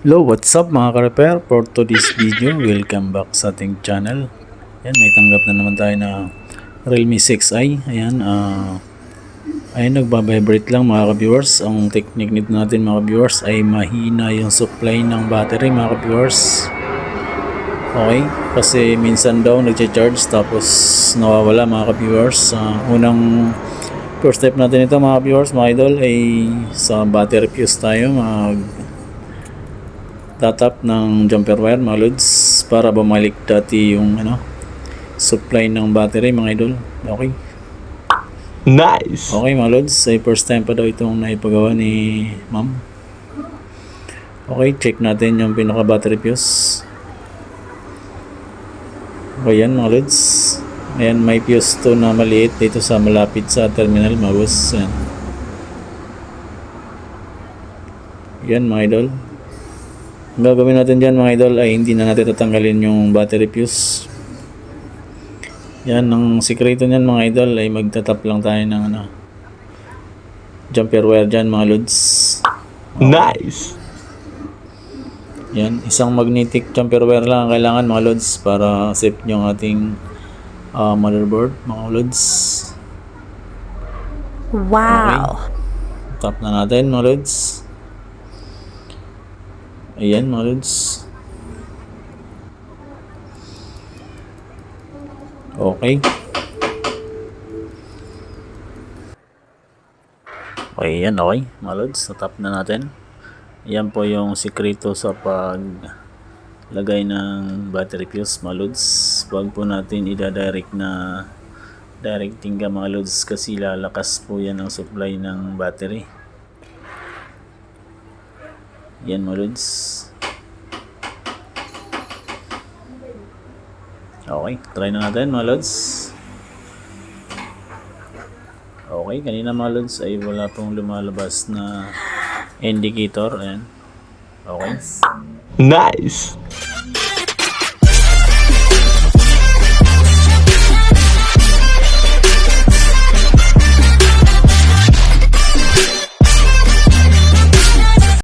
Hello, what's up mga ka-repair? For today's video, welcome back sa ating channel. Ayan, may tanggap na naman tayo na Realme 6i. Ayan, nagbabibrate lang mga ka-viewers. Ang technique nito natin mga ka-viewers ay mahina yung supply ng battery mga ka-viewers. Okay, kasi minsan daw nagcha-charge tapos nawawala mga ka-viewers. Unang first step natin ito mga ka-viewers, mga idol, ay sa battery fuse tayo tatap ng jumper wire mga lods para bumalik dati yung supply ng battery mga idol. Okay, Nice! okay mga lods, ay first time pa daw itong naipagawa ni ma'am. Okay, check natin yung pinaka battery fuse. Okay, yan mga lods. Ayan, may fuse to na maliit dito sa malapit sa terminal mga boss. Yan mga idol. Ang gagawin natin dyan mga idol ay hindi na natin tatanggalin yung battery fuse. Yan, ang sikreto niyan mga idol ay magtatap lang tayo ng jumper wire dyan mga lods. Nice! Yan, isang magnetic jumper wire lang ang kailangan mga lods para safe yung ating motherboard mga lods. Wow! Okay. Tap na natin mga lods. Ayan mga lods. Okay. Okay, yan okay mga lods. Tap na natin. Ayan po yung sikreto sa paglagay ng battery fuse mga lods. Huwag po natin ida-direct na directing ka mga lods kasi lalakas po yan ang supply ng battery. Yan mga lods. Okay, try na natin mga lods. Okay, kanina mga lods ay wala pong lumalabas na indicator. Ayan. Okay. Nice!